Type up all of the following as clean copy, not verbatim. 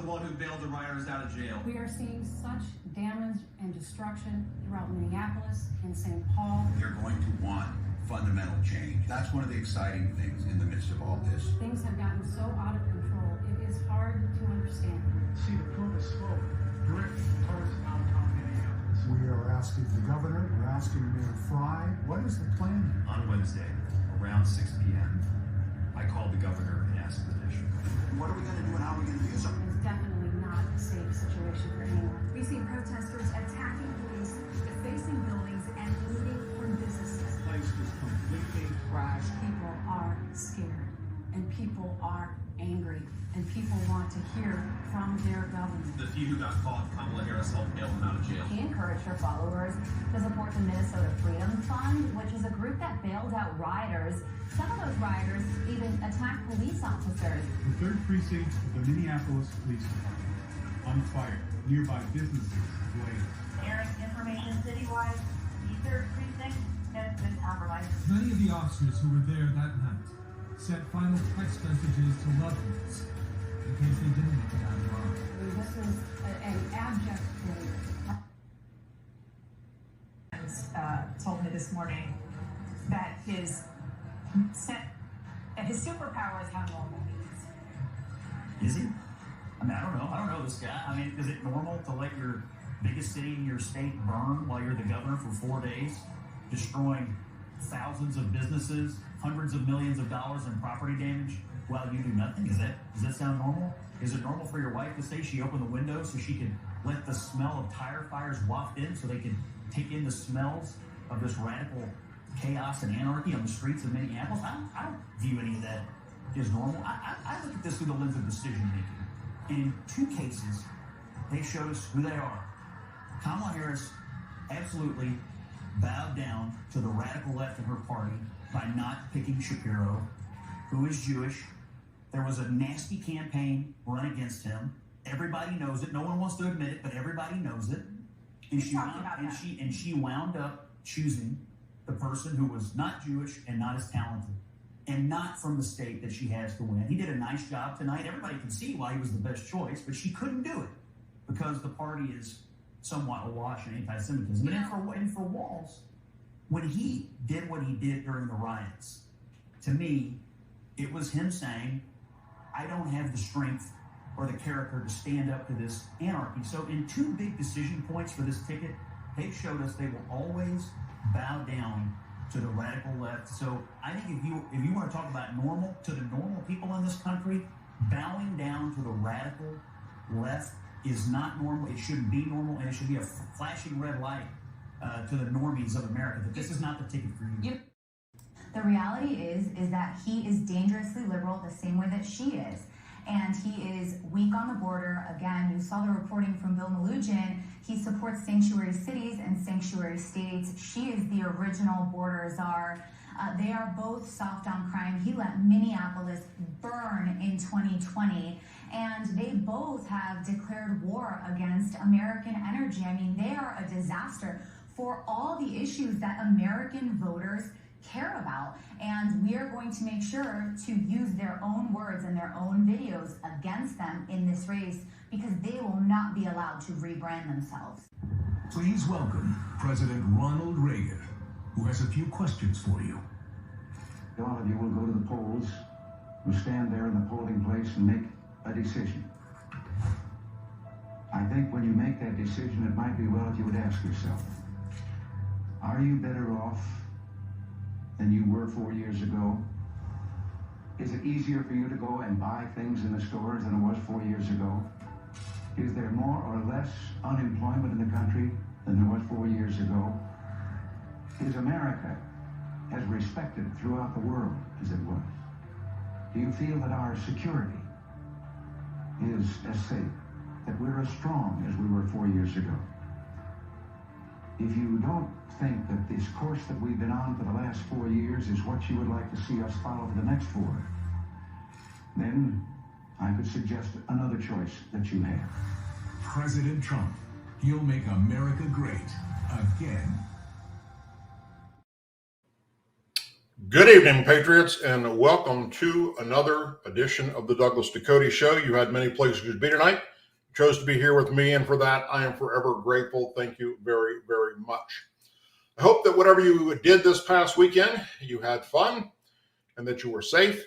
one who bailed the rioters out of jail. We are seeing such damage and destruction throughout Minneapolis and St. Paul. They're going to want fundamental change. That's one of the exciting things in the midst of all this. Things have gotten so out of control, it is hard to understand. See the plume of smoke drift towards downtown Minneapolis. We are asking the governor, we're asking Mayor Fry, what is the plan? On Wednesday, around 6 p.m., I called the governor and asked permission. What are we going to do and how are we going to do something? It's definitely not a safe situation for anyone. We see protesters attacking police, defacing buildings, and looting from businesses. The place is completely trashed. People are scared, and people are angry, and people want to hear from their government. The few who got caught, Camila helped bail them out of jail. He encouraged her followers to support the Minnesota Freedom Fund, which is a group that bailed out rioters. Some of those rioters even attacked police officers. The 3rd precinct of the Minneapolis Police Department on fire. Nearby businesses ablaze. Airing information citywide, the 3rd precinct has been compromised. Many of the officers who were there that night sent final text messages to loved ones in case they didn't make it out alive. I mean, this is an abject failure. Told me this morning that his superpower is how normal he is. Is he? I mean, I don't know this guy. I mean, is it normal to let your biggest city in your state burn while you're the governor for 4 days, destroying thousands of businesses, hundreds of millions of dollars in property damage while you do nothing? Does that sound normal? Is it normal for your wife to say she opened the window so she could let the smell of tire fires waft in so they could take in the smells of this radical chaos and anarchy on the streets of Minneapolis? I don't view any of that as normal. I look at this through the lens of decision making. And in 2 cases, they showed us who they are. Kamala Harris absolutely bowed down to the radical left in her party by not picking Shapiro, who is Jewish. There was a nasty campaign run against him. Everybody knows it. No one wants to admit it, but everybody knows it. And she wound up choosing the person who was not Jewish and not as talented, and not from the state that she has to win. He did a nice job tonight. Everybody can see why he was the best choice, but she couldn't do it because the party is somewhat awash in anti-Semitism. And for Waltz, when he did what he did during the riots, to me, it was him saying, I don't have the strength or the character to stand up to this anarchy. So in 2 big decision points for this ticket, they showed us they will always bow down to the radical left. So I think if you want to talk about normal, to the normal people in this country, bowing down to the radical left is not normal. It shouldn't be normal, and it should be a flashing red light to the normies of America that this is not the ticket for you. The reality is that he is dangerously liberal the same way that she is. And he is weak on the border. Again, you saw the reporting from Bill Melugin. He supports sanctuary cities and sanctuary states. She is the original border czar. They are both soft on crime. He let Minneapolis burn in 2020. And they both have declared war against American energy. I mean, they are a disaster for all the issues that American voters care about, and we are going to make sure to use their own words and their own videos against them in this race, because they will not be allowed to rebrand themselves. Please welcome President Ronald Reagan, who has a few questions for you. A lot of you will go to the polls, will stand there in the polling place and make a decision. I think when you make that decision, it might be well if you would ask yourself, are you better off than you were 4 years ago? Is it easier for you to go and buy things in the stores than it was 4 years ago? Is there more or less unemployment in the country than there was 4 years ago? Is America as respected throughout the world as it was? Do you feel that our security is as safe, that we're as strong as we were 4 years ago? If you don't think that this course that we've been on for the last 4 years is what you would like to see us follow for the next 4, then I could suggest another choice that you have. President Trump. He'll make America great again. Good evening, Patriots, and welcome to another edition of the Douglas Ducote Show. You had many places to be tonight. chose to be here with me, and for that, I am forever grateful. Thank you very, very much. I hope that whatever you did this past weekend, you had fun and that you were safe.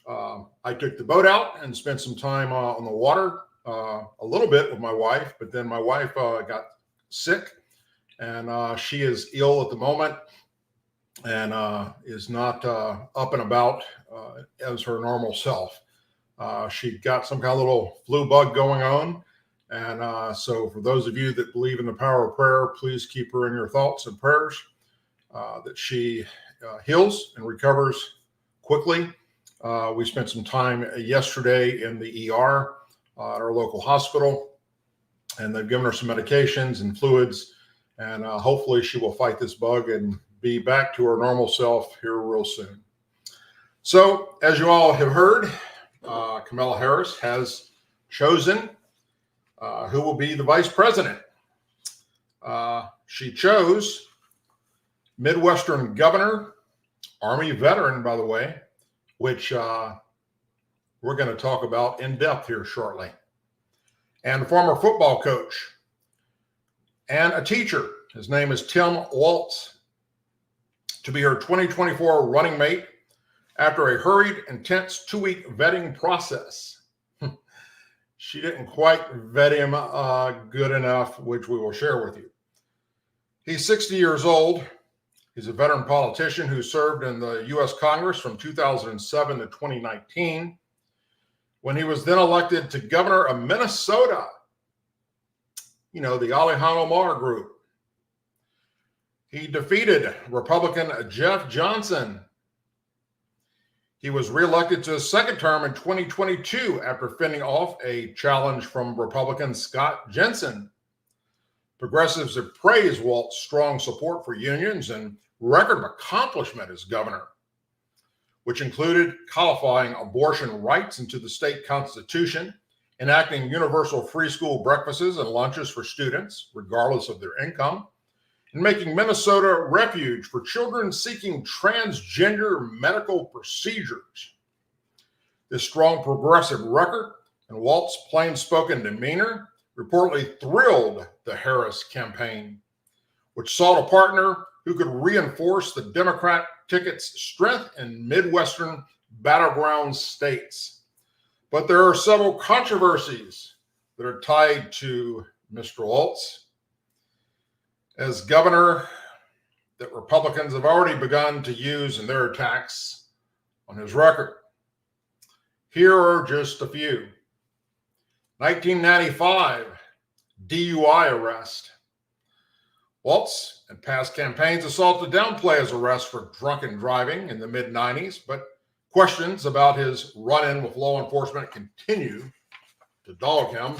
I took the boat out and spent some time on the water a little bit with my wife, but then my wife got sick, and she is ill at the moment and is not up and about as her normal self. She got some kind of little flu bug going on. And so for those of you that believe in the power of prayer, please keep her in your thoughts and prayers, that she heals and recovers quickly. We spent some time yesterday in the ER at our local hospital, and they've given her some medications and fluids, and hopefully she will fight this bug and be back to her normal self here real soon. So as you all have heard, Camila Harris has chosen who will be the vice president. She chose Midwestern governor, Army veteran, by the way, which we're going to talk about in depth here shortly, and former football coach and a teacher. His name is Tim Waltz, to be her 2024 running mate after a hurried, intense 2-week vetting process. She didn't quite vet him good enough, which we will share with you. He's 60 years old. He's a veteran politician who served in the U.S. Congress from 2007 to 2019, when he was then elected to governor of Minnesota, you know, the Alejandro Maher group. He defeated Republican Jeff Johnson. He was reelected to his second term in 2022 after fending off a challenge from Republican Scott Jensen. Progressives have praised Waltz's strong support for unions and record of accomplishment as governor, which included codifying abortion rights into the state constitution, enacting universal free school breakfasts and lunches for students, regardless of their income, and making Minnesota a refuge for children seeking transgender medical procedures. This strong progressive record and Waltz's plain-spoken demeanor reportedly thrilled the Harris campaign, which sought a partner who could reinforce the Democrat ticket's strength in Midwestern battleground states. But there are several controversies that are tied to Mr. Waltz as governor that Republicans have already begun to use in their attacks on his record. Here are just a few. 1995, DUI arrest. Waltz, in past campaigns, sought to downplay his arrest for drunken driving in the mid-90s, but questions about his run-in with law enforcement continue to dog him.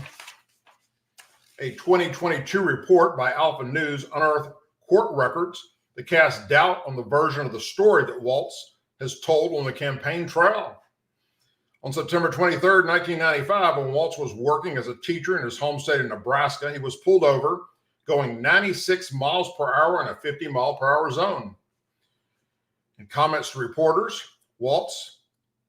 A 2022 report by Alpha News unearthed court records that cast doubt on the version of the story that Waltz has told on the campaign trail. On September 23rd, 1995, when Waltz was working as a teacher in his home state of Nebraska, he was pulled over going 96 miles per hour in a 50-mile-per-hour zone. In comments to reporters, Waltz,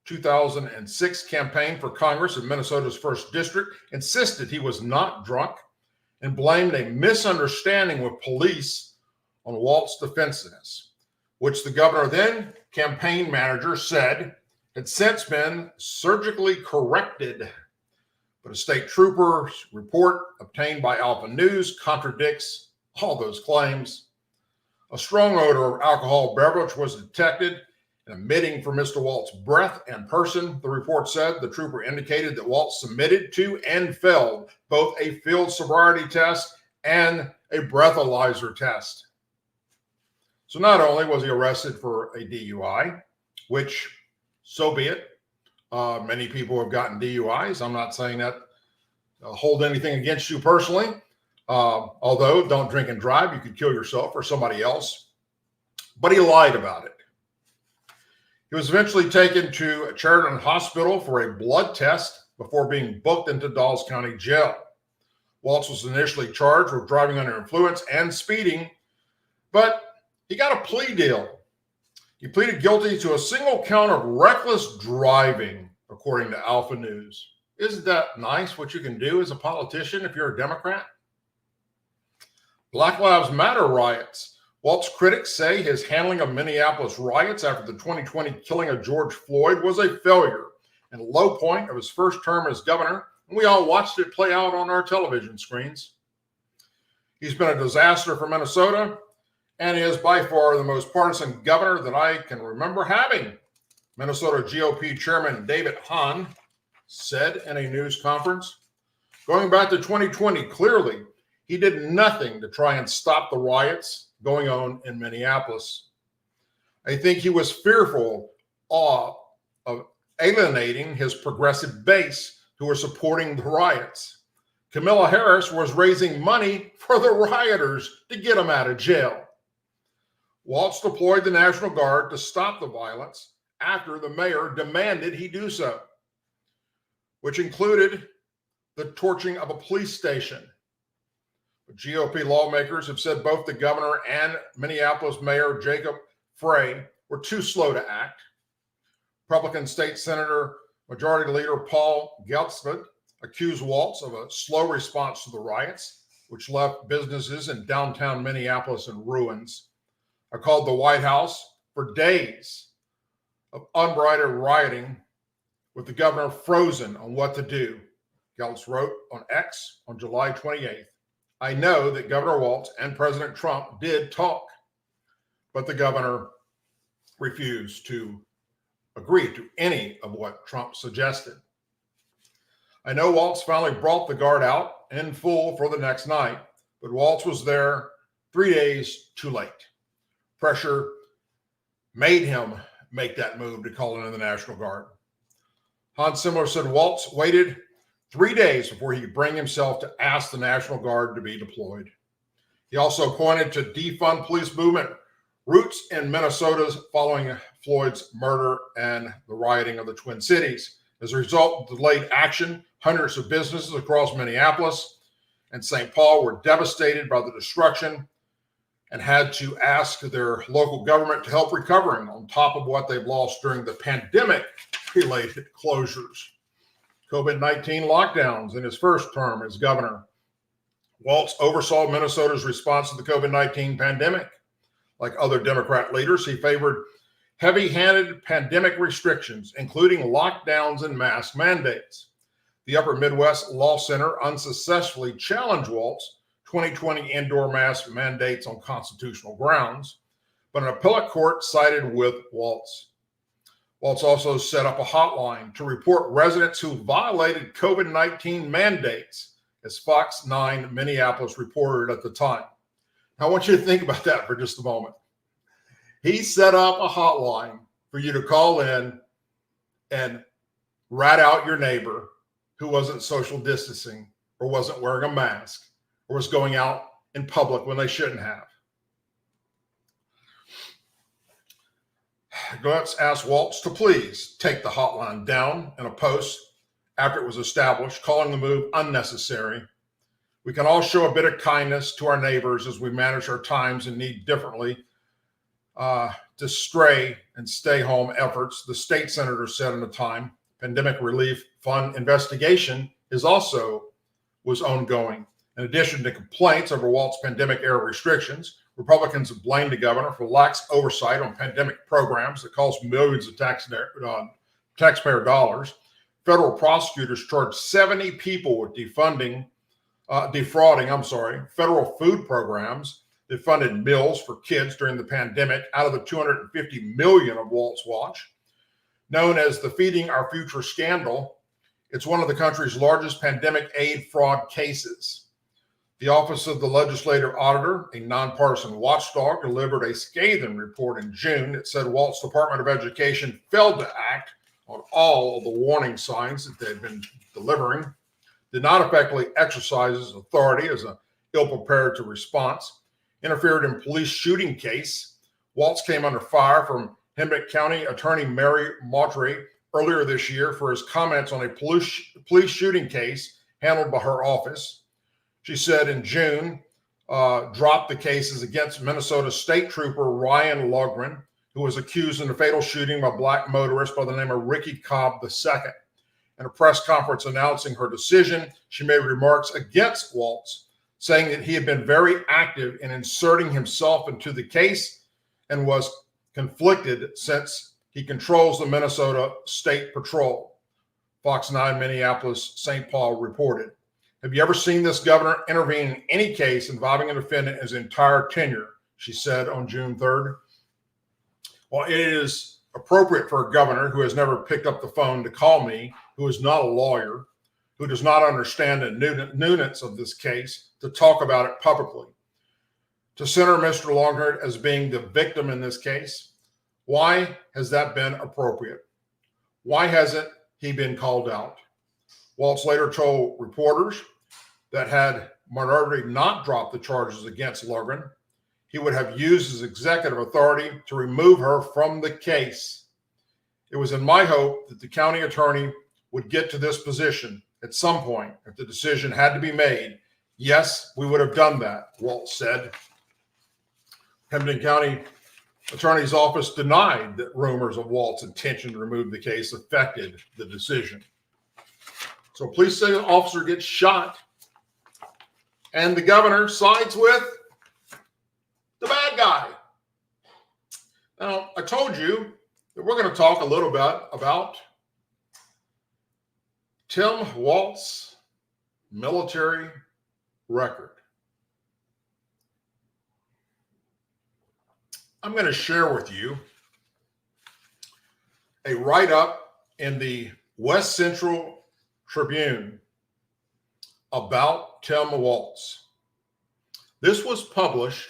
2006 campaign for Congress in Minnesota's 1st District, insisted he was not drunk and blamed a misunderstanding with police on Waltz's defensiveness, which the governor, then campaign manager, said had since been surgically corrected. But a state trooper's report obtained by Alpha News contradicts all those claims. A strong odor of alcohol beverage was detected and emitting from Mr. Waltz's breath and person. The report said the trooper indicated that Waltz submitted to and failed both a field sobriety test and a breathalyzer test. So not only was he arrested for a DUI, which, so be it. Many people have gotten DUIs. I'm not saying that hold anything against you personally. Although, don't drink and drive. You could kill yourself or somebody else. But he lied about it. He was eventually taken to a Chariton hospital for a blood test before being booked into Dawes County Jail. Waltz was initially charged with driving under influence and speeding, but he got a plea deal. He pleaded guilty to a single count of reckless driving, according to Alpha News. Isn't that nice what you can do as a politician if you're a Democrat? Black Lives Matter riots. Waltz critics say his handling of Minneapolis riots after the 2020 killing of George Floyd was a failure and a low point of his first term as governor, and we all watched it play out on our television screens. He's been a disaster for Minnesota and is by far the most partisan governor that I can remember having, Minnesota GOP Chairman David Hahn said in a news conference. Going back to 2020, clearly, he did nothing to try and stop the riots going on in Minneapolis. I think he was fearful of alienating his progressive base who were supporting the riots. Camila Harris was raising money for the rioters to get them out of jail. Waltz deployed the National Guard to stop the violence after the mayor demanded he do so, which included the torching of a police station. But GOP lawmakers have said both the governor and Minneapolis Mayor Jacob Frey were too slow to act. Republican State Senator Majority Leader Paul Geltzman accused Waltz of a slow response to the riots, which left businesses in downtown Minneapolis in ruins. I called the White House for days of unbridled rioting with the governor frozen on what to do. Geltz wrote on X on July 28th. I know that Governor Waltz and President Trump did talk, but the governor refused to agree to any of what Trump suggested. I know Waltz finally brought the guard out in full for the next night, but Waltz was there 3 days too late. Pressure made him make that move to call in the National Guard. Hans Simler said Waltz waited 3 days before he could bring himself to ask the National Guard to be deployed. He also pointed to defund police movement roots in Minnesota's following Floyd's murder and the rioting of the Twin Cities. As a result of delayed action, hundreds of businesses across Minneapolis and St. Paul were devastated by the destruction and had to ask their local government to help recovering on top of what they've lost during the pandemic-related closures. COVID-19 lockdowns in his first term as governor. Waltz oversaw Minnesota's response to the COVID-19 pandemic. Like other Democrat leaders, he favored heavy-handed pandemic restrictions, including lockdowns and mask mandates. The Upper Midwest Law Center unsuccessfully challenged Waltz 2020 indoor mask mandates on constitutional grounds, but an appellate court sided with Waltz. Waltz also set up a hotline to report residents who violated COVID-19 mandates, as Fox 9 Minneapolis reported at the time. Now, I want you to think about that for just a moment. He set up a hotline for you to call in and rat out your neighbor who wasn't social distancing or wasn't wearing a mask or was going out in public when they shouldn't have. Let's ask Waltz to please take the hotline down in a post after it was established, calling the move unnecessary. We can all show a bit of kindness to our neighbors as we manage our times and need differently to stray and stay home efforts, the state senator said in the time. Pandemic Relief Fund investigation was ongoing. In addition to complaints over Waltz pandemic-era restrictions, Republicans have blamed the governor for lax oversight on pandemic programs that cost millions of taxpayer dollars. Federal prosecutors charged 70 people with defrauding federal food programs that funded meals for kids during the pandemic out of the $250 million of Waltz Watch. Known as the Feeding Our Future scandal, it's one of the country's largest pandemic aid fraud cases. The Office of the Legislative Auditor, a nonpartisan watchdog, delivered a scathing report in June that said Walt's Department of Education failed to act on all of the warning signs that they'd been delivering, did not effectively exercise its authority as an ill-prepared response, interfered in police shooting case. Waltz came under fire from Hennepin County Attorney Mary Mottry earlier this year for his comments on a police shooting case handled by her office. She said in June, dropped the cases against Minnesota State Trooper Ryan Logren, who was accused in the fatal shooting of a black motorist by the name of Ricky Cobb II. in a press conference announcing her decision, she made remarks against Waltz, saying that he had been very active in inserting himself into the case and was conflicted since he controls the Minnesota State Patrol. Fox 9 Minneapolis St. Paul reported. Have you ever seen this governor intervene in any case involving a defendant his entire tenure? She said on June 3rd. Well, it is appropriate for a governor who has never picked up the phone to call me, who is not a lawyer, who does not understand the nuance of this case, to talk about it publicly. To center Mr. Longhart as being the victim in this case, why has that been appropriate? Why hasn't he been called out? Waltz later told reporters that had Minority not dropped the charges against Logren, he would have used his executive authority to remove her from the case. It was in my hope that the county attorney would get to this position at some point if the decision had to be made. Yes, we would have done that, Waltz said. Hamilton County Attorney's Office denied that rumors of Waltz's intention to remove the case affected the decision. So police say an officer gets shot and the governor sides with the bad guy. Now, I told you that we're going to talk a little bit about Tim Waltz's military record. I'm going to share with you a write-up in the West Central Tribune about Tim Waltz. This was published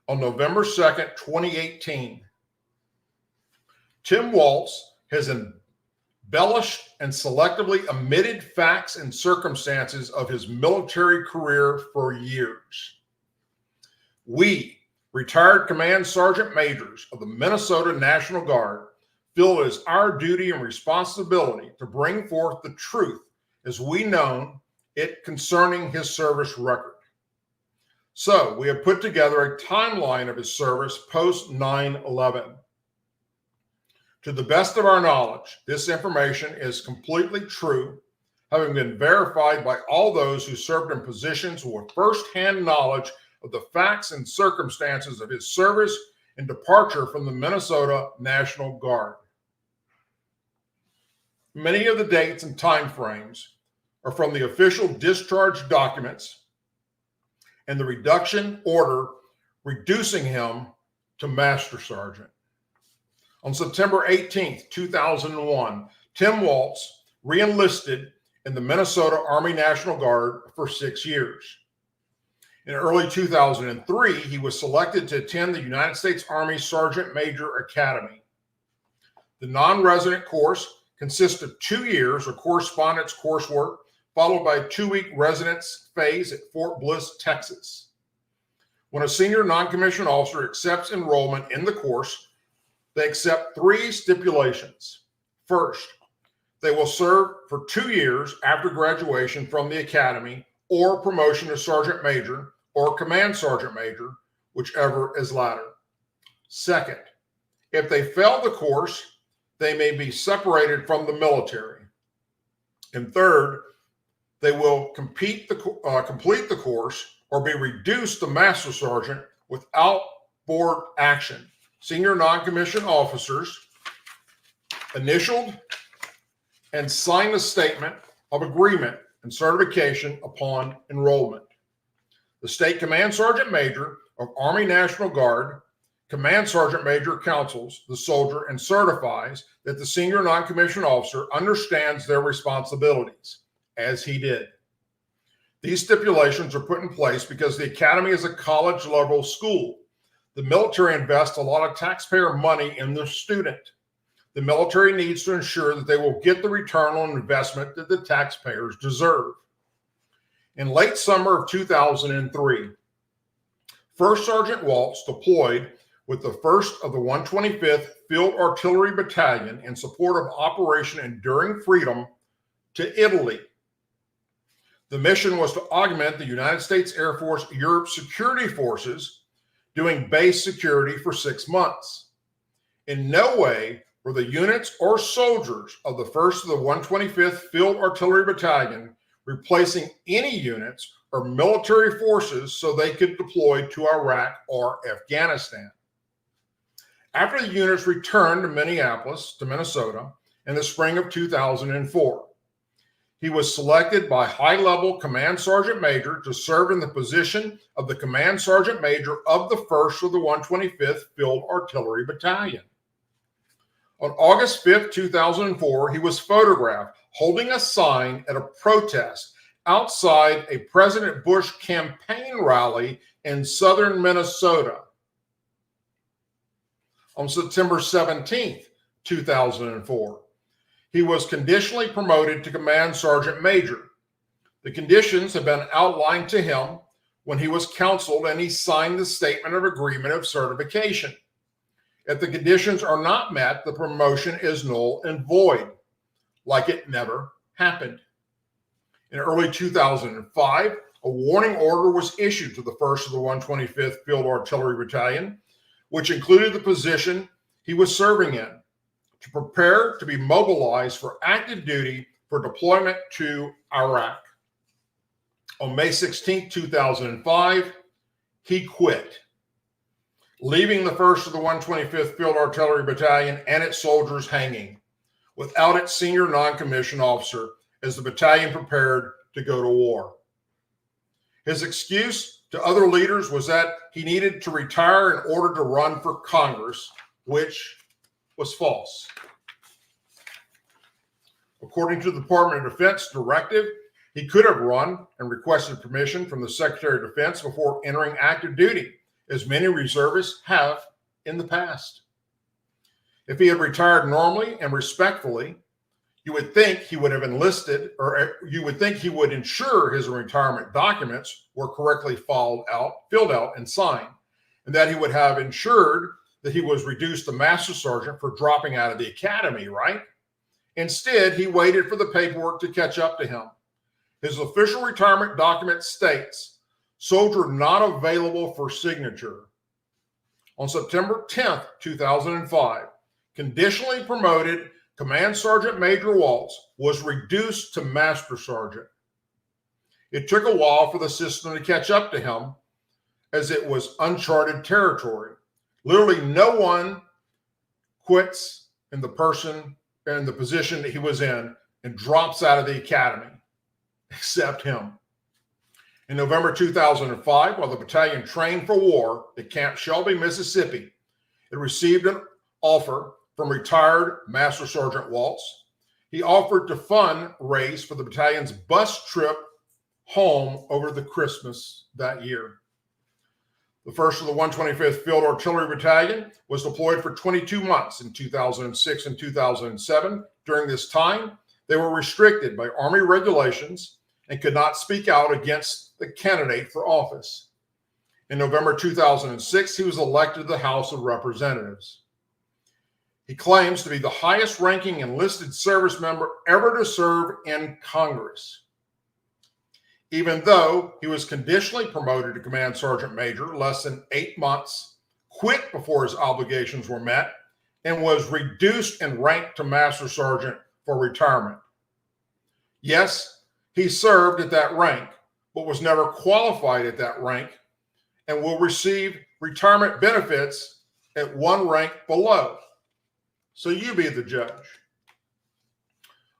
on November 2nd, 2018. Tim Waltz has embellished and selectively omitted facts and circumstances of his military career for years. We, retired command sergeant majors of the Minnesota National Guard, feel it is our duty and responsibility to bring forth the truth as we know it concerning his service record. So we have put together a timeline of his service post 9/11. To the best of our knowledge, this information is completely true, having been verified by all those who served in positions with firsthand knowledge of the facts and circumstances of his service and departure from the Minnesota National Guard. Many of the dates and timeframes are from the official discharge documents and the reduction order reducing him to Master Sergeant. On September 18th, 2001, Tim Waltz re-enlisted in the Minnesota Army National Guard for 6 years. In early 2003, he was selected to attend the United States Army Sergeant Major Academy. The non-resident course consists of 2 years of correspondence coursework, followed by a 2-week residence phase at Fort Bliss, Texas. When a senior non-commissioned officer accepts enrollment in the course, they accept 3 stipulations. First, they will serve for 2 years after graduation from the academy or promotion to sergeant major or command sergeant major, whichever is latter. Second, if they fail the course, they may be separated from the military. And third, they will complete the course or be reduced to master sergeant without board action. Senior non-commissioned officers initialed and signed a statement of agreement and certification upon enrollment. The State Command Sergeant Major of Army National Guard Command Sergeant Major counsels the soldier and certifies that the senior non-commissioned officer understands their responsibilities, as he did. These stipulations are put in place because the academy is a college-level school. The military invests a lot of taxpayer money in the student. The military needs to ensure that they will get the return on investment that the taxpayers deserve. In late summer of 2003, First Sergeant Waltz deployed with the 1st of the 125th Field Artillery Battalion in support of Operation Enduring Freedom to Italy. The mission was to augment the United States Air Force Europe security forces doing base security for 6 months. In no way were the units or soldiers of the 1st of the 125th Field Artillery Battalion replacing any units or military forces so they could deploy to Iraq or Afghanistan. After the units returned to Minneapolis, to Minnesota, in the spring of 2004, he was selected by high-level Command Sergeant Major to serve in the position of the Command Sergeant Major of the 1st of the 125th Field Artillery Battalion. On August 5, 2004, he was photographed holding a sign at a protest outside a President Bush campaign rally in southern Minnesota. On September 17, 2004, he was conditionally promoted to Command Sergeant Major. The conditions had been outlined to him when he was counseled, and he signed the Statement of Agreement of Certification. If the conditions are not met, the promotion is null and void, like it never happened. In early 2005, a warning order was issued to the 1st of the 125th Field Artillery Battalion, which included the position he was serving in, to prepare to be mobilized for active duty for deployment to Iraq. On May 16, 2005, he quit, leaving the 1st of the 125th Field Artillery Battalion and its soldiers hanging, without its senior non-commissioned officer, as the battalion prepared to go to war. His excuse to other leaders was that he needed to retire in order to run for Congress, which was false. According to the Department of Defense directive, he could have run and requested permission from the Secretary of Defense before entering active duty, as many reservists have in the past. If he had retired normally and respectfully, you would think he would have enlisted, or you would think he would ensure his retirement documents were correctly filled out and signed, and that he would have ensured that he was reduced to Master Sergeant for dropping out of the academy, right? Instead, he waited for the paperwork to catch up to him. His official retirement document states, "Soldier not available for signature." On September 10th, 2005, conditionally promoted Command Sergeant Major Waltz was reduced to Master Sergeant. It took a while for the system to catch up to him, as it was uncharted territory. Literally no one quits in the position that he was in and drops out of the academy, except him. In November 2005, while the battalion trained for war at Camp Shelby, Mississippi, it received an offer from retired Master Sergeant Waltz. He offered to fundraise for the battalion's bus trip home over the Christmas that year. The 1st of the 125th Field Artillery Battalion was deployed for 22 months in 2006 and 2007. During this time, they were restricted by Army regulations and could not speak out against the candidate for office. In November 2006, he was elected to the House of Representatives. He claims to be the highest ranking enlisted service member ever to serve in Congress. Even though he was conditionally promoted to Command Sergeant Major less than 8 months, quit before his obligations were met, and was reduced in rank to Master Sergeant for retirement. Yes, he served at that rank, but was never qualified at that rank, and will receive retirement benefits at one rank below. So you be the judge.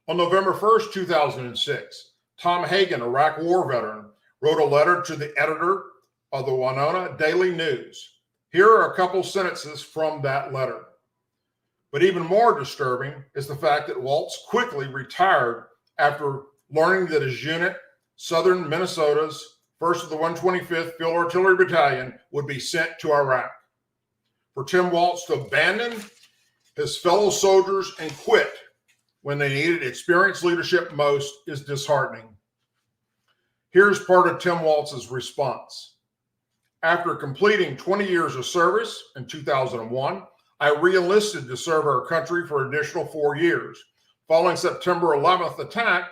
On November 1st, 2006, Tom Hagen, Iraq War veteran, wrote a letter to the editor of the Winona Daily News. Here are a couple sentences from that letter. But even more disturbing is the fact that Waltz quickly retired after learning that his unit, Southern Minnesota's 1st of the 125th Field Artillery Battalion, would be sent to Iraq. For Tim Waltz to abandon his fellow soldiers and quit when they needed experienced leadership most is disheartening. Here's part of Tim Waltz's response. After completing 20 years of service in 2001, I re-enlisted to serve our country for an additional 4 years. Following September 11th attack,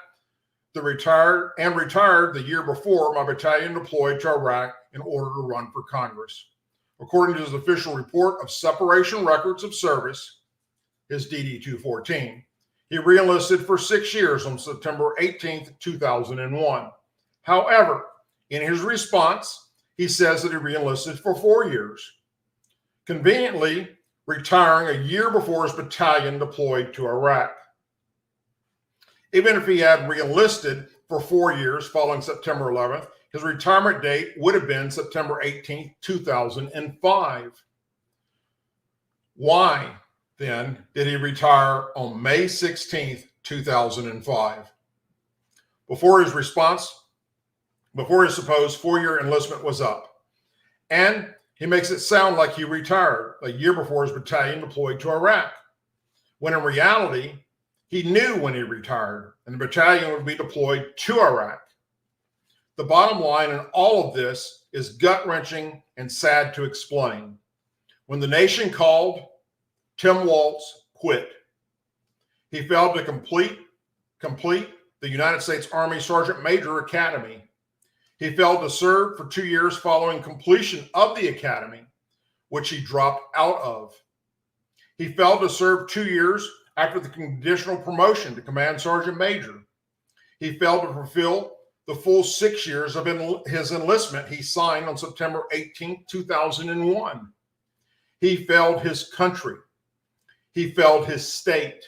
retired the year before, my battalion deployed to Iraq in order to run for Congress. According to his official report of separation records of service, his DD-214. He reenlisted for 6 years on September 18th, 2001. However, in his response, he says that he reenlisted for 4 years, conveniently retiring a year before his battalion deployed to Iraq. Even if he had reenlisted for 4 years following September 11th, his retirement date would have been September 18th, 2005. Why, then, did he retire on May 16th, 2005? Before his supposed 4-year enlistment was up. And he makes it sound like he retired a year before his battalion deployed to Iraq, when in reality, he knew when he retired and the battalion would be deployed to Iraq. The bottom line in all of this is gut-wrenching and sad to explain. When the nation called, Tim Waltz quit. He failed to complete the United States Army Sergeant Major Academy. He failed to serve for 2 years following completion of the academy, which he dropped out of. He failed to serve 2 years after the conditional promotion to Command Sergeant Major. He failed to fulfill the full 6 years of his enlistment he signed on September 18, 2001. He failed his country. He failed his state.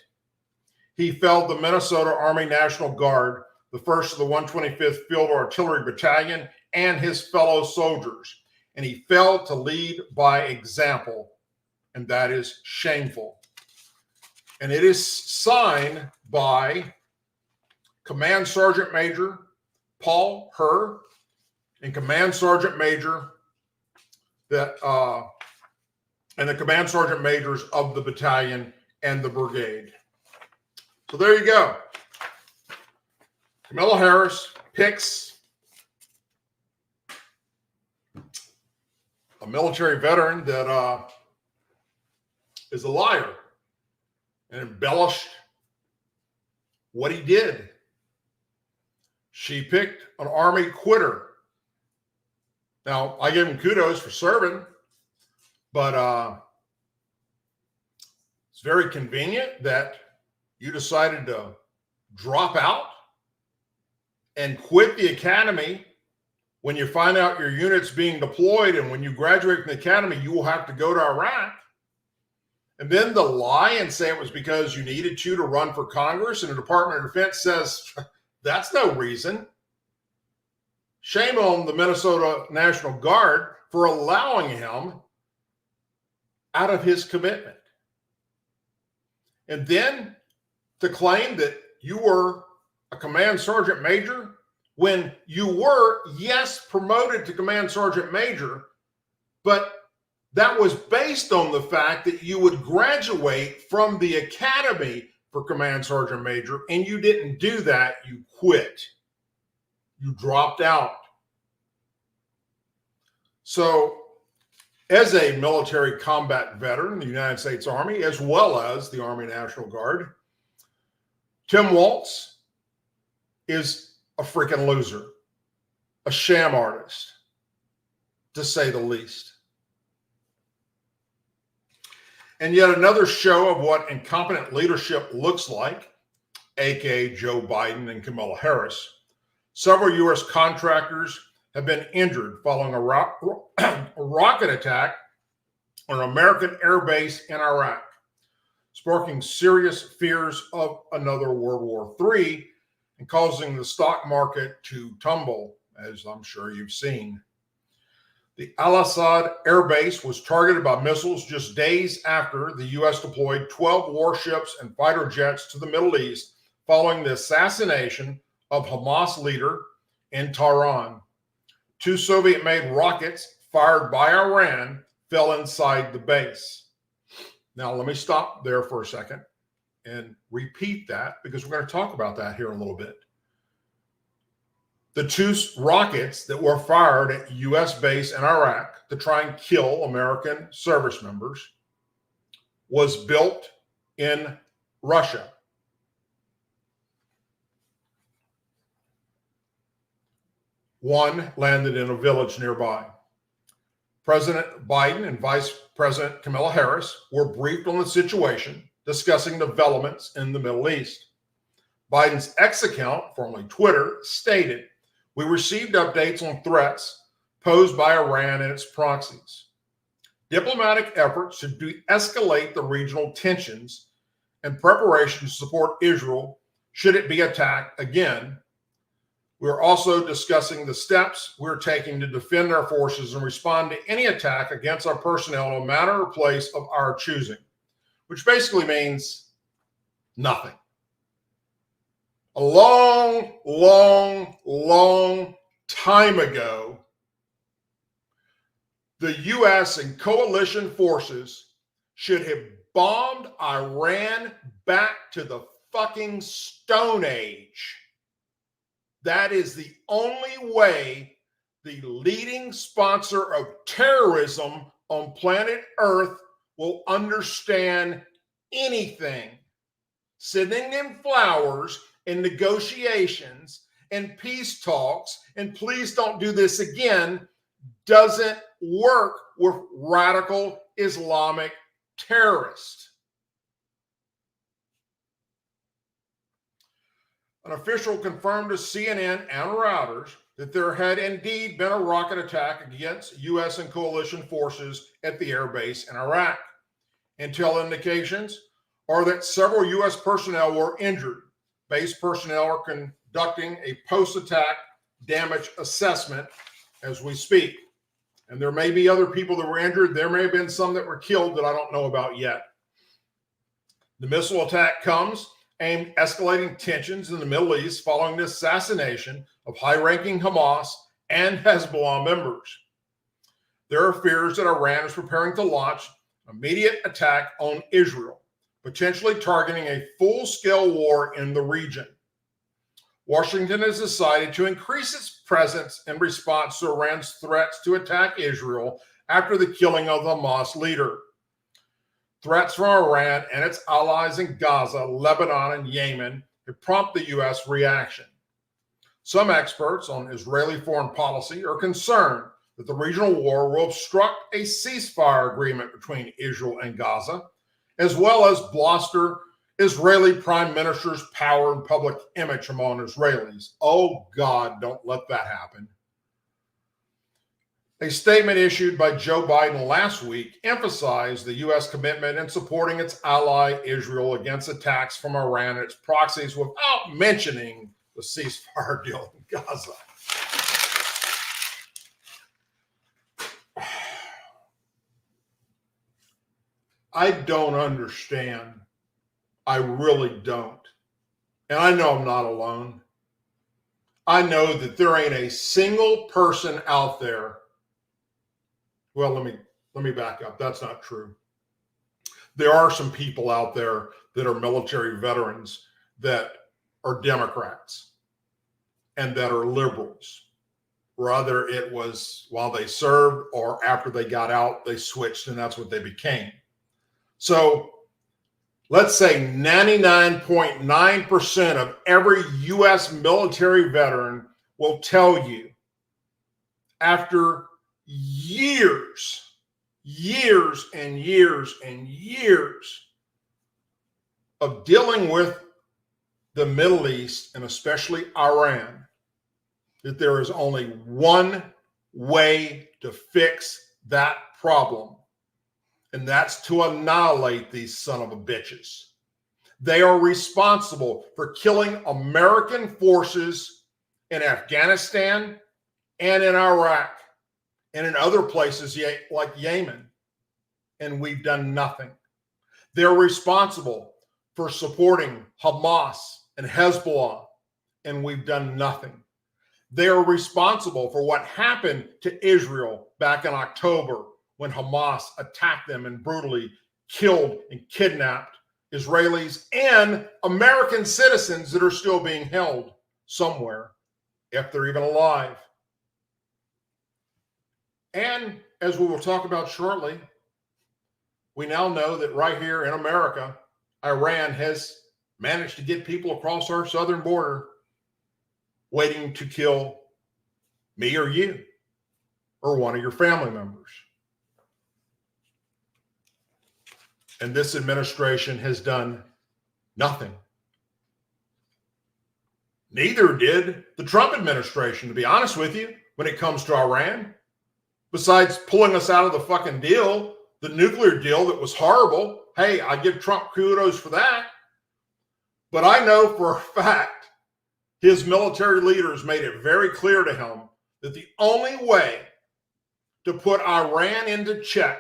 He failed the Minnesota Army National Guard, the 1st of the 125th Field Artillery Battalion, and his fellow soldiers. And he failed to lead by example, and that is shameful. And it is signed by Command Sergeant Major Paul Herr and Command Sergeant Major and the Command Sergeant Majors of the battalion and the brigade. So there you go. Camila Harris picks a military veteran that is a liar and embellished what he did. She picked an Army quitter. Now, I give him kudos for serving, but it's very convenient that you decided to drop out and quit the academy when you find out your unit's being deployed, and when you graduate from the academy, you will have to go to Iraq. And then the lie and say it was because you needed to run for Congress, and the Department of Defense says that's no reason. Shame on the Minnesota National Guard for allowing him out of his commitment. And then to claim that you were a Command Sergeant Major when you were, yes, promoted to Command Sergeant Major, but that was based on the fact that you would graduate from the academy for Command Sergeant Major, and you didn't do that. You quit. You dropped out. So, as a military combat veteran in the United States Army, as well as the Army National Guard, Tim Waltz is a freaking loser, a sham artist, to say the least. And yet another show of what incompetent leadership looks like, aka Joe Biden and Camila Harris. Several U.S. contractors have been injured following a rocket attack on an American air base in Iraq, sparking serious fears of another World War III and causing the stock market to tumble, as I'm sure you've seen. The Al-Assad air base was targeted by missiles just days after the U.S. deployed 12 warships and fighter jets to the Middle East following the assassination of Hamas leader in Tehran. 2 Soviet-made rockets fired by Iran fell inside the base. Now, let me stop there for a second and repeat that, because we're going to talk about that here in a little bit. The 2 rockets that were fired at U.S. base in Iraq to try and kill American service members was built in Russia. One landed in a village nearby. President Biden and Vice President Camila Harris were briefed on the situation discussing developments in the Middle East. Biden's X account, formerly Twitter, stated, "We received updates on threats posed by Iran and its proxies. Diplomatic efforts to de-escalate the regional tensions and preparation to support Israel should it be attacked again. We're also discussing the steps we're taking to defend our forces and respond to any attack against our personnel, no matter or place of our choosing," which basically means nothing. A long, long, long time ago, the U.S. and coalition forces should have bombed Iran back to the fucking Stone Age. That is the only way the leading sponsor of terrorism on planet Earth will understand anything. Sending them flowers and negotiations and peace talks and please don't do this again doesn't work with radical Islamic terrorists. An official confirmed to CNN and Reuters that there had indeed been a rocket attack against U.S. and coalition forces at the air base in Iraq. Intel indications are that several U.S. personnel were injured. Base personnel are conducting a post-attack damage assessment as we speak. And there may be other people that were injured. There may have been some that were killed that I don't know about yet. The missile attack comes aimed at escalating tensions in the Middle East following the assassination of high-ranking Hamas and Hezbollah members. There are fears that Iran is preparing to launch an immediate attack on Israel, potentially targeting a full-scale war in the region. Washington has decided to increase its presence in response to Iran's threats to attack Israel after the killing of the Hamas leader. Threats from Iran and its allies in Gaza, Lebanon, and Yemen have prompted the U.S. reaction. Some experts on Israeli foreign policy are concerned that the regional war will obstruct a ceasefire agreement between Israel and Gaza, as well as bolster Israeli prime minister's power and public image among Israelis. Oh God, don't let that happen. A statement issued by Joe Biden last week emphasized the U.S. commitment in supporting its ally Israel against attacks from Iran and its proxies without mentioning the ceasefire deal in Gaza. I don't understand. I really don't. And I know I'm not alone. I know that there ain't a single person out there. Well, let me back up. That's not true. There are some people out there that are military veterans that are Democrats and that are liberals. Whether it was while they served or after they got out, they switched and that's what they became. So let's say 99.9% of every U.S. military veteran will tell you after years and years of dealing with the Middle East and especially Iran, that there is only one way to fix that problem, and that's to annihilate these son of a bitches. They are responsible for killing American forces in Afghanistan and in Iraq and in other places like Yemen, and we've done nothing. They're responsible for supporting Hamas and Hezbollah, and we've done nothing. They are responsible for what happened to Israel back in October when Hamas attacked them and brutally killed and kidnapped Israelis and American citizens that are still being held somewhere, if they're even alive. And as we will talk about shortly, we now know that right here in America, Iran has managed to get people across our southern border waiting to kill me or you or one of your family members. And this administration has done nothing. Neither did the Trump administration, to be honest with you, when it comes to Iran. Besides pulling us out of the fucking deal, the nuclear deal that was horrible. Hey, I give Trump kudos for that. But I know for a fact his military leaders made it very clear to him that the only way to put Iran into check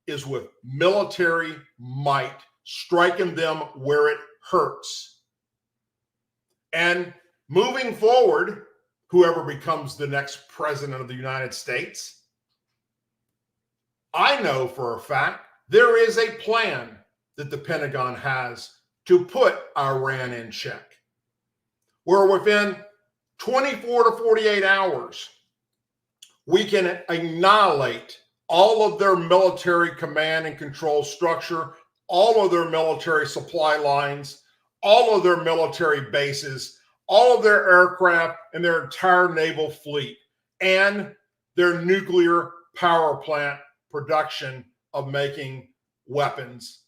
is with military might, striking them where it hurts. And moving forward, whoever becomes the next president of the United States, I know for a fact there is a plan that the Pentagon has to put Iran in check, where within 24 to 48 hours, we can annihilate all of their military command and control structure, all of their military supply lines, all of their military bases, all of their aircraft and their entire naval fleet, and their nuclear power plant production of making weapons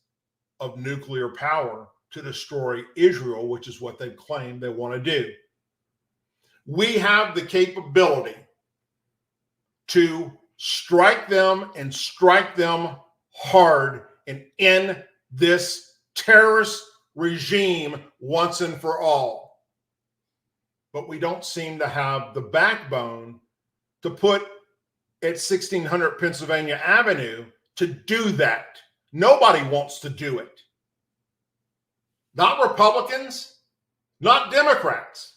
of nuclear power to destroy Israel, which is what they claim they want to do. We have the capability to strike them and strike them hard and end this terrorist regime once and for all. But we don't seem to have the backbone to put at 1600 Pennsylvania Avenue to do that. Nobody wants to do it. Not Republicans, not Democrats.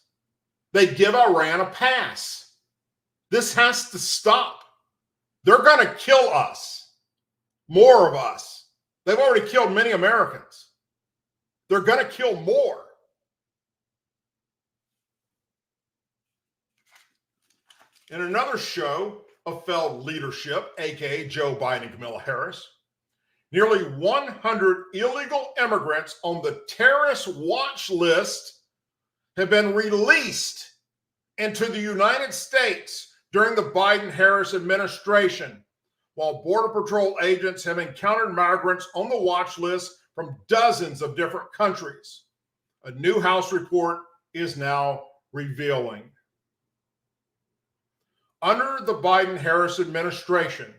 They give Iran a pass. This has to stop. They're going to kill us, more of us. They've already killed many Americans. They're going to kill more. In another show of failed leadership, aka Joe Biden and Camila Harris, nearly 100 illegal immigrants on the terrorist watch list have been released into the United States during the Biden-Harris administration, while Border Patrol agents have encountered migrants on the watch list from dozens of different countries. A new House report is now revealing. Under the Biden-Harris administration,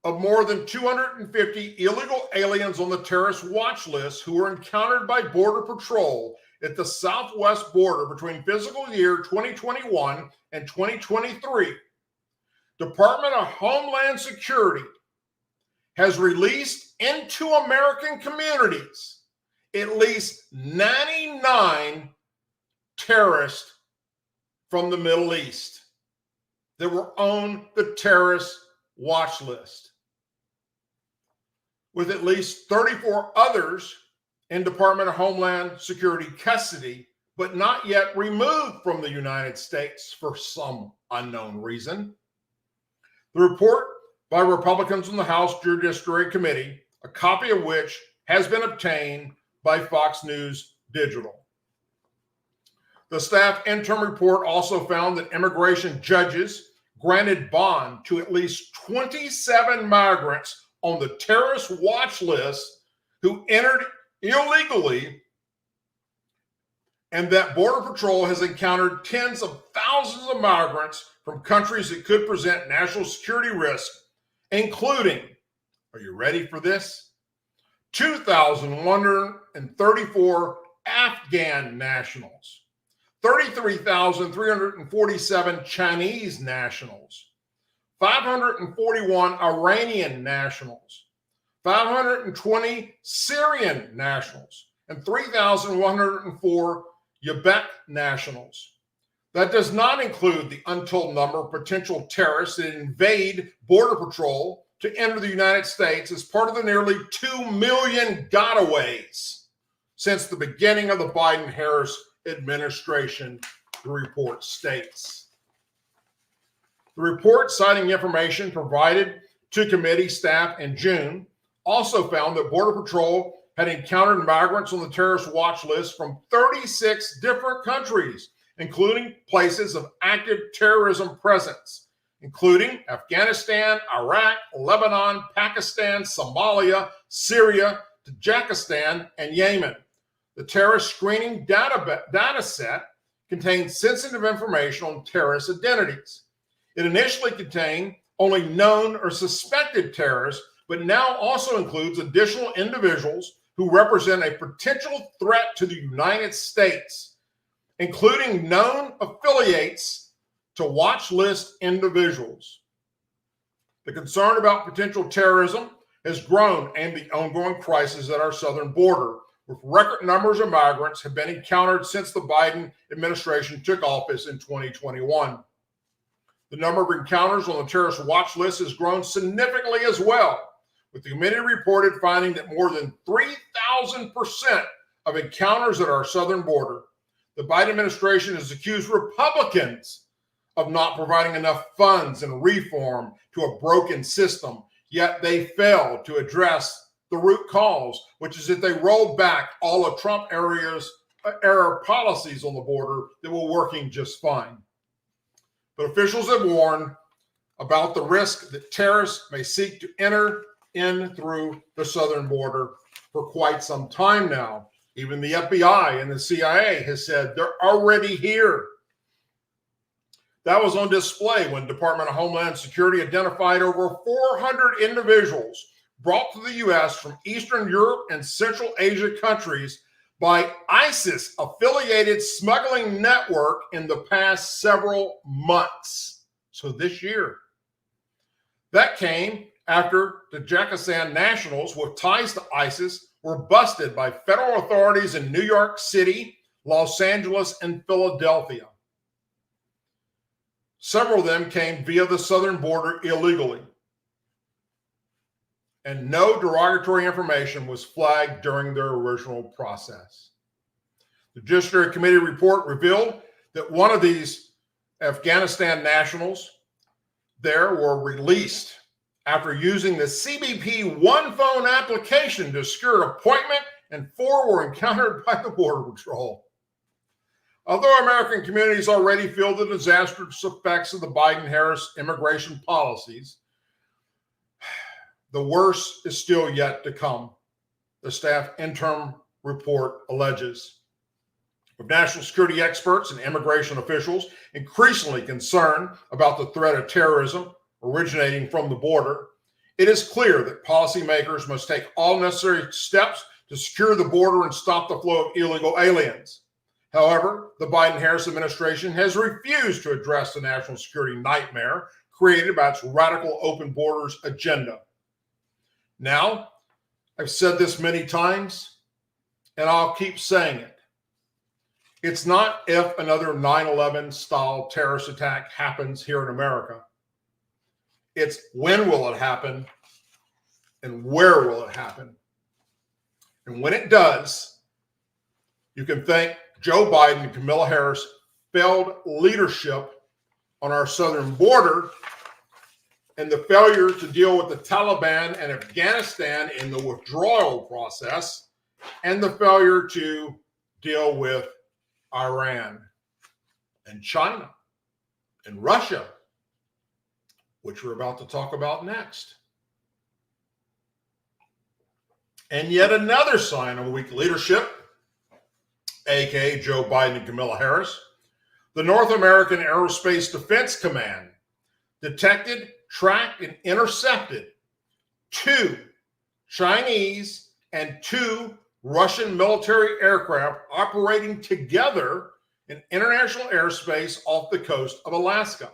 of more than 250 illegal aliens on the terrorist watch list who were encountered by Border Patrol at the southwest border between fiscal year 2021 and 2023, Department of Homeland Security has released into American communities at least 99 terrorists from the Middle East that were on the terrorist watch list, with at least 34 others in Department of Homeland Security custody, but not yet removed from the United States for some unknown reason. The report by Republicans in the House Judiciary Committee, a copy of which has been obtained by Fox News Digital. The staff interim report also found that immigration judges granted bond to at least 27 migrants on the terrorist watch list who entered illegally, and that Border Patrol has encountered tens of thousands of migrants from countries that could present national security risk, including, are you ready for this? 2,134 Afghan nationals, 33,347 Chinese nationals, 541 Iranian nationals, 520 Syrian nationals, and 3,104 Uzbek nationals. That does not include the untold number of potential terrorists that invade Border Patrol to enter the United States as part of the nearly 2 million gotaways since the beginning of the Biden-Harris administration, the report states. The report, citing information provided to committee staff in June, also found that Border Patrol had encountered migrants on the terrorist watch list from 36 different countries, including places of active terrorism presence, including Afghanistan, Iraq, Lebanon, Pakistan, Somalia, Syria, Tajikistan, and Yemen. The terrorist screening data set contained sensitive information on terrorist identities. It initially contained only known or suspected terrorists, but now also includes additional individuals who represent a potential threat to the United States, including known affiliates to Watchlist individuals. The concern about potential terrorism has grown and the ongoing crisis at our southern border, with record numbers of migrants have been encountered since the Biden administration took office in 2021. The number of encounters on the terrorist watch list has grown significantly as well, with the committee reported finding that more than 3,000% of encounters at our southern border. The Biden administration has accused Republicans of not providing enough funds and reform to a broken system, yet they failed to address the root cause, which is that they rolled back all of Trump era policies on the border that were working just fine. But officials have warned about the risk that terrorists may seek to enter in through the southern border for quite some time now. Even the FBI and the CIA has said they're already here. That was on display when Department of Homeland Security identified over 400 individuals brought to the U.S. from Eastern Europe and Central Asia countries by ISIS-affiliated smuggling network in the past several months. So this year. That came after the Tajikistan nationals with ties to ISIS were busted by federal authorities in New York City, Los Angeles, and Philadelphia. Several of them came via the southern border illegally, and no derogatory information was flagged during their original process. The Judiciary Committee report revealed that one of these Afghanistan nationals there were released after using the CBP One Phone application to secure an appointment, and 4 were encountered by the Border Patrol. Although American communities already feel the disastrous effects of the Biden-Harris immigration policies, the worst is still yet to come, the staff interim report alleges. With national security experts and immigration officials increasingly concerned about the threat of terrorism originating from the border, it is clear that policymakers must take all necessary steps to secure the border and stop the flow of illegal aliens. However, the Biden-Harris administration has refused to address the national security nightmare created by its radical open borders agenda. Now, I've said this many times, and I'll keep saying it. It's not if another 9/11 style terrorist attack happens here in America. It's when will it happen and where will it happen? And when it does, you can thank Joe Biden and Camila Harris' failed leadership on our southern border and the failure to deal with the Taliban and Afghanistan in the withdrawal process, and the failure to deal with Iran and China and Russia, which we're about to talk about next. And yet another sign of weak leadership, aka Joe Biden and Camila Harris, the North American Aerospace Defense Command detected, tracked, and intercepted 2 Chinese and 2 Russian military aircraft operating together in international airspace off the coast of Alaska.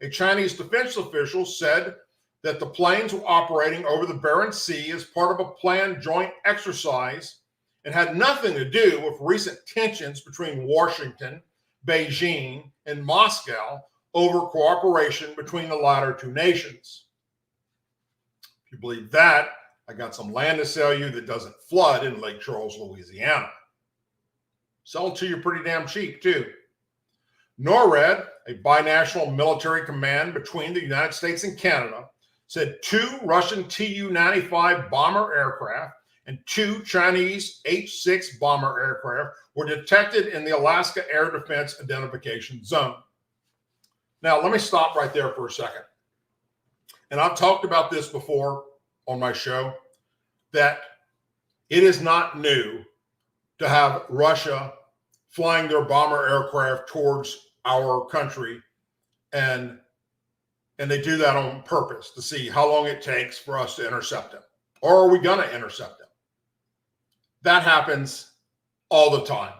A Chinese defense official said that the planes were operating over the Barents Sea as part of a planned joint exercise and had nothing to do with recent tensions between Washington, Beijing, and Moscow over cooperation between the latter 2 nations. If you believe that, I got some land to sell you that doesn't flood in Lake Charles, Louisiana. Sell it to you pretty damn cheap, too. NORAD, a binational military command between the United States and Canada, said 2 Russian Tu-95 bomber aircraft and 2 Chinese H-6 bomber aircraft were detected in the Alaska Air Defense Identification Zone. Now, let me stop right there for a second. And I've talked about this before on my show, that it is not new to have Russia flying their bomber aircraft towards our country, and they do that on purpose to see how long it takes for us to intercept them. Or are we going to intercept them? That happens all the time.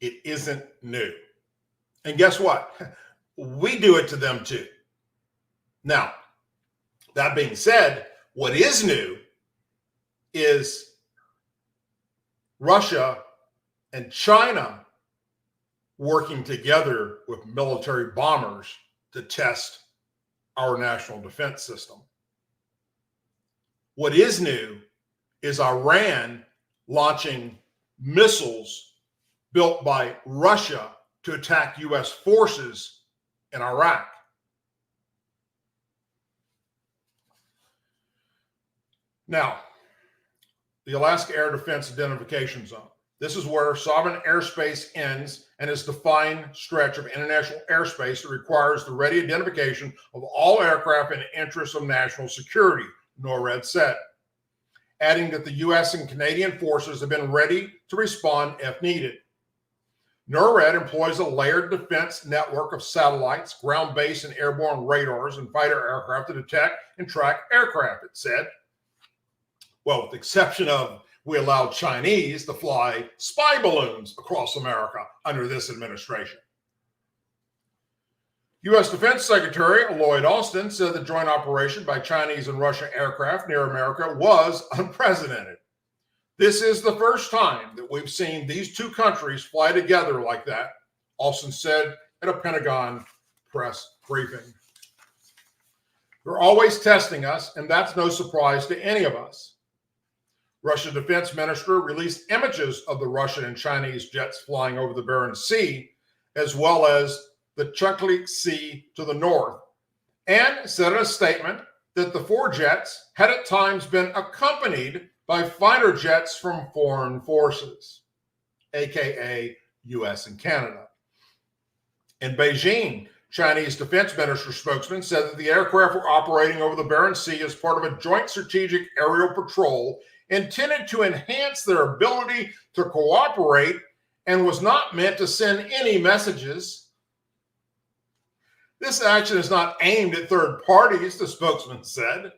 It isn't new. And guess what? We do it to them too. Now, that being said, what is new is Russia and China working together with military bombers to test our national defense system. What is new is Iran launching missiles built by Russia to attack U.S. forces in Iraq. Now, the Alaska Air Defense Identification Zone. This is where sovereign airspace ends and is the defined stretch of international airspace that requires the ready identification of all aircraft in the interest of national security, NORAD said, adding that the U.S. and Canadian forces have been ready to respond if needed. NORAD employs a layered defense network of satellites, ground-based and airborne radars, and fighter aircraft to detect and track aircraft, it said. Well, with the exception of we allowed Chinese to fly spy balloons across America under this administration. U.S. Defense Secretary Lloyd Austin said the joint operation by Chinese and Russian aircraft near America was unprecedented. This is the first time that we've seen these two countries fly together like that, Austin said at a Pentagon press briefing. They're always testing us, and that's no surprise to any of us. Russia's defense minister released images of the Russian and Chinese jets flying over the Barents Sea, as well as the Chukchi Sea to the north, and said in a statement that the four jets had at times been accompanied by fighter jets from foreign forces, aka US and Canada. In Beijing, Chinese defense minister spokesman said that the aircraft were operating over the Barents Sea as part of a joint strategic aerial patrol intended to enhance their ability to cooperate and was not meant to send any messages. This action is not aimed at third parties, the spokesman said.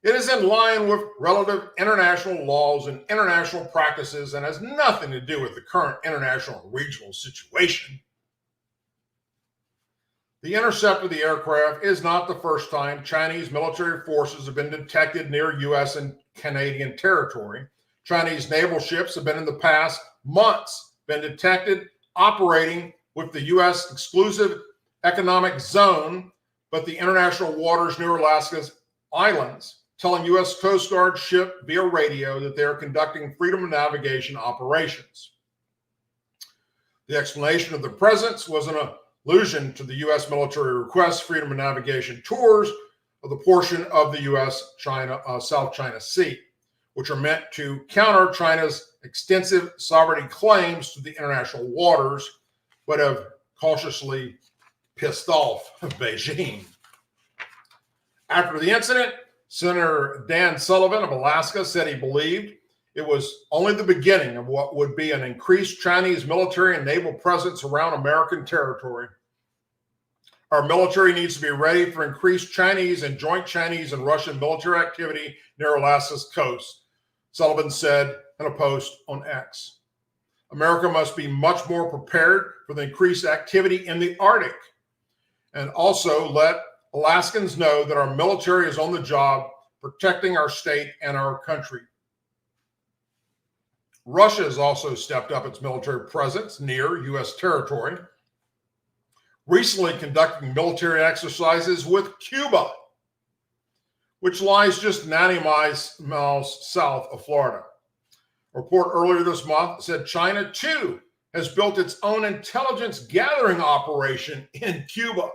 It is in line with relative international laws and international practices and has nothing to do with the current international and regional situation. The intercept of the aircraft is not the first time Chinese military forces have been detected near U.S. and Canadian territory. Chinese naval ships have been in the past months been detected operating with the U.S. exclusive economic zone, but the international waters near Alaska's islands, telling U.S. Coast Guard ship via radio that they are conducting freedom of navigation operations. The explanation of the presence was an allusion to the U.S. military request freedom of navigation tours of the portion of the U.S. South China Sea, which are meant to counter China's extensive sovereignty claims to the international waters, but have cautiously pissed off Beijing. After the incident, Senator Dan Sullivan of Alaska said he believed it was only the beginning of what would be an increased Chinese military and naval presence around American territory. Our military needs to be ready for increased Chinese and joint Chinese and Russian military activity near Alaska's coast, Sullivan said in a post on X. America must be much more prepared for the increased activity in the Arctic, and also let Alaskans know that our military is on the job protecting our state and our country. Russia has also stepped up its military presence near U.S. territory, recently conducting military exercises with Cuba, which lies just 90 miles south of Florida. A report earlier this month said China, too, has built its own intelligence gathering operation in Cuba.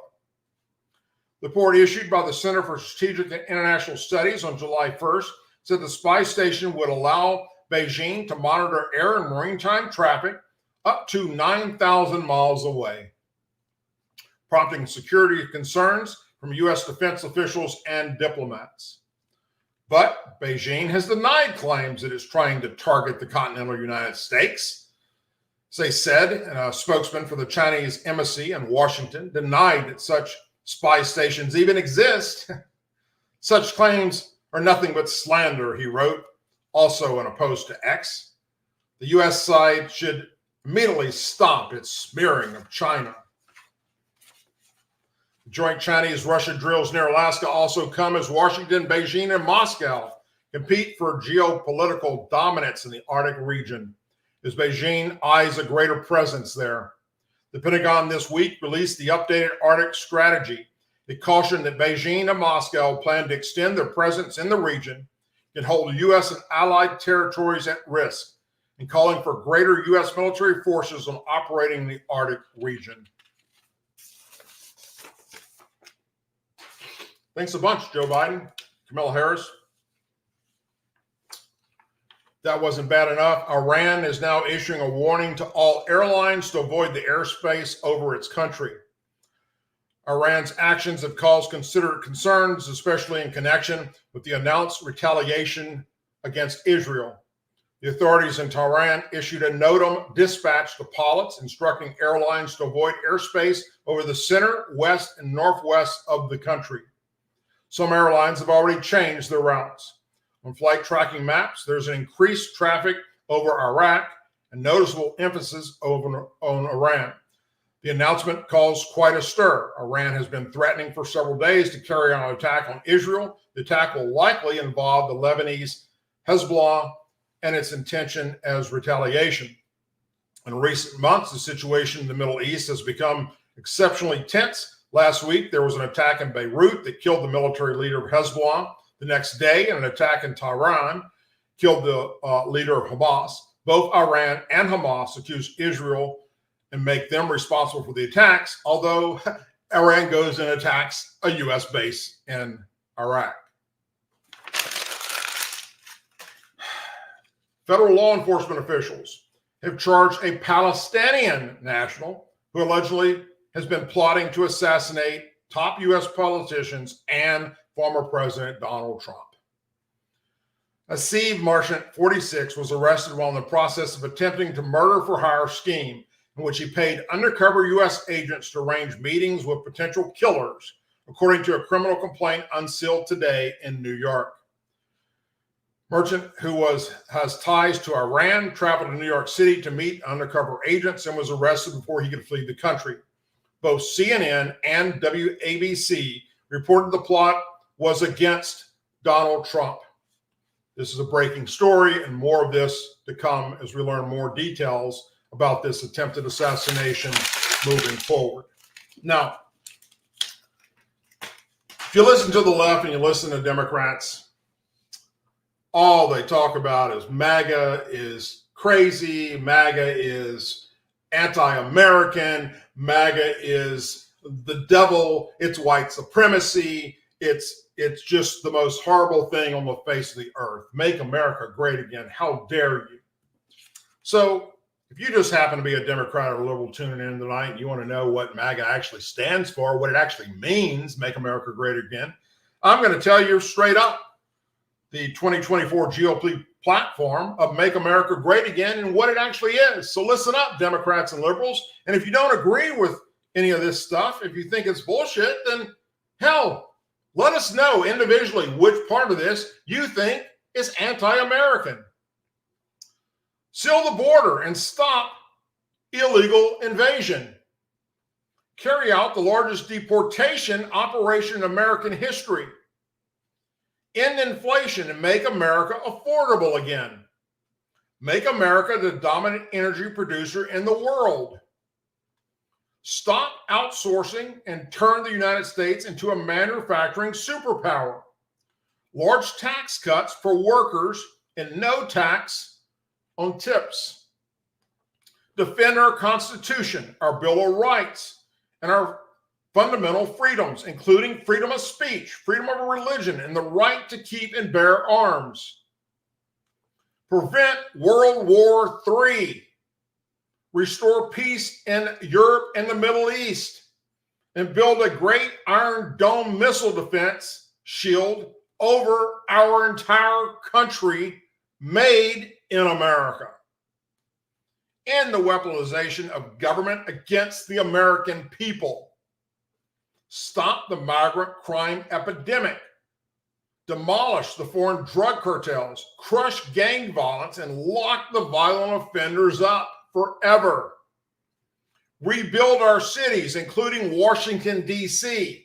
The report issued by the Center for Strategic and International Studies on July 1st said the spy station would allow Beijing to monitor air and maritime traffic up to 9,000 miles away. prompting security concerns from U.S. defense officials and diplomats. But Beijing has denied claims that it's trying to target the continental United States. As they said, a spokesman for the Chinese embassy in Washington denied that such spy stations even exist. Such claims are nothing but slander, he wrote, also in a post to X. The U.S. side should immediately stop its smearing of China. The joint Chinese-Russia drills near Alaska also come as Washington, Beijing, and Moscow compete for geopolitical dominance in the Arctic region, as Beijing eyes a greater presence there. The Pentagon this week released the updated Arctic strategy. It cautioned that Beijing and Moscow plan to extend their presence in the region and hold U.S. and allied territories at risk, and calling for greater U.S. military forces on operating in the Arctic region. Thanks a bunch, Joe Biden, Camila Harris. That wasn't bad enough. Iran is now issuing a warning to all airlines to avoid the airspace over its country. Iran's actions have caused considerable concerns, especially in connection with the announced retaliation against Israel. The authorities in Tehran issued a NOTAM dispatch to pilots instructing airlines to avoid airspace over the center, west, and northwest of the country. Some airlines have already changed their routes. On flight tracking maps, there's an increased traffic over Iraq and noticeable emphasis on Iran. The announcement caused quite a stir. Iran has been threatening for several days to carry out an attack on Israel. The attack will likely involve the Lebanese Hezbollah and its intention as retaliation. In recent months, the situation in the Middle East has become exceptionally tense. Last week, there was an attack in Beirut that killed the military leader of Hezbollah. The next day, an attack in Tehran killed the leader of Hamas. Both Iran and Hamas accused Israel and make them responsible for the attacks, although Iran goes and attacks a U.S. base in Iraq. Federal law enforcement officials have charged a Palestinian national who allegedly has been plotting to assassinate top U.S. politicians and former President Donald Trump. Asif Marchant, 46, was arrested while in the process of attempting to murder-for-hire scheme in which he paid undercover U.S. agents to arrange meetings with potential killers, according to a criminal complaint unsealed today in New York. Marchant, who has ties to Iran, traveled to New York City to meet undercover agents and was arrested before he could flee the country. Both CNN and WABC reported the plot was against Donald Trump. This is a breaking story, and more of this to come as we learn more details about this attempted assassination moving forward. Now, if you listen to the left and you listen to Democrats, all they talk about is MAGA is crazy, MAGA is anti-American, MAGA is the devil, it's white supremacy, it's just the most horrible thing on the face of the earth. Make America great again. How dare you? So if you just happen to be a Democrat or liberal tuning in tonight and you want to know what MAGA actually stands for, what it actually means, make America great again, I'm going to tell you straight up the 2024 GOP platform of Make America Great Again and what it actually is. So listen up, Democrats and liberals. And if you don't agree with any of this stuff, if you think it's bullshit, then hell, let us know individually which part of this you think is anti-American. Seal the border and stop illegal invasion. Carry out the largest deportation operation in American history. End inflation and make America affordable again. Make America the dominant energy producer in the world. Stop outsourcing and turn the United States into a manufacturing superpower. Large tax cuts for workers and no tax on tips. Defend our Constitution, our Bill of Rights, and our fundamental freedoms, including freedom of speech, freedom of religion, and the right to keep and bear arms. Prevent World War III. Restore peace in Europe and the Middle East. and build a great Iron Dome missile defense shield over our entire country, made in America. End the weaponization of government against the American people. Stop the migrant crime epidemic. Demolish the foreign drug cartels, crush gang violence, and lock the violent offenders up forever. Rebuild our cities, including Washington, D.C.,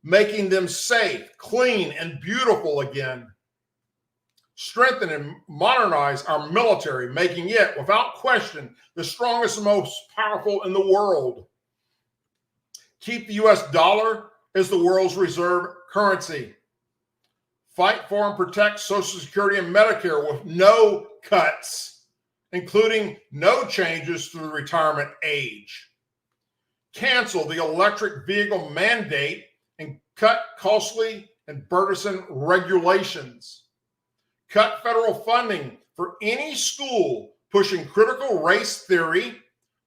making them safe, clean, and beautiful again. Strengthen and modernize our military, making it, without question, the strongest and most powerful in the world. Keep the U.S. dollar as the world's reserve currency. Fight for and protect Social Security and Medicare with no cuts, including no changes to the retirement age. Cancel the electric vehicle mandate and cut costly and burdensome regulations. Cut federal funding for any school pushing critical race theory,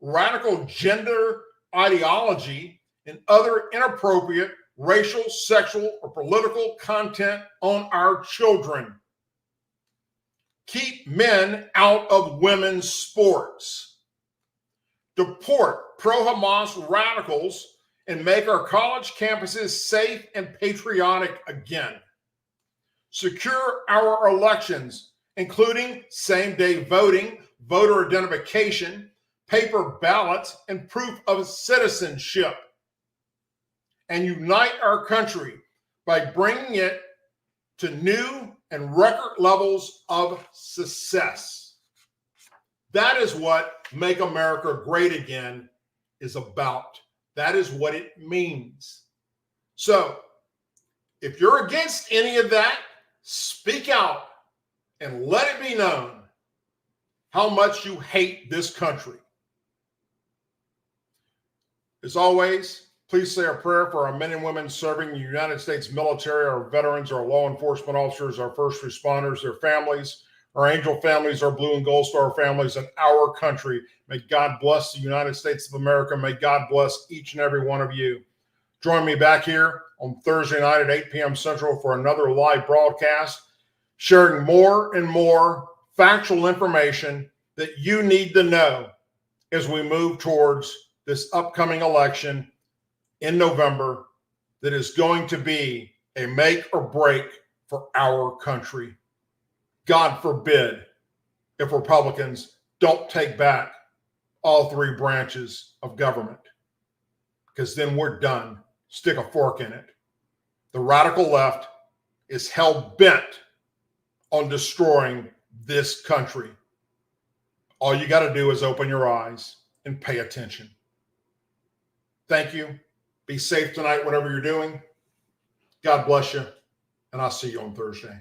radical gender ideology, and other inappropriate racial, sexual, or political content on our children. Keep men out of women's sports. Deport pro-Hamas radicals and make our college campuses safe and patriotic again. Secure our elections, including same-day voting, voter identification, paper ballots, and proof of citizenship. And unite our country by bringing it to new and record levels of success. That is what Make America Great Again is about. That is what it means. So, if you're against any of that, speak out and let it be known how much you hate this country. As always, please say a prayer for our men and women serving the United States military, our veterans, our law enforcement officers, our first responders, their families, our angel families, our blue and gold star families, and our country. May God bless the United States of America. May God bless each and every one of you. Join me back here on Thursday night at 8 p.m. Central for another live broadcast, sharing more and more factual information that you need to know as we move towards this upcoming election in November that is going to be a make or break for our country. God forbid if Republicans don't take back all three branches of government, because then we're done. Stick a fork in it. The radical left is hell-bent on destroying this country. All you got to do is open your eyes and pay attention. Thank you. Be safe tonight, whatever you're doing. God bless you, and I'll see you on Thursday.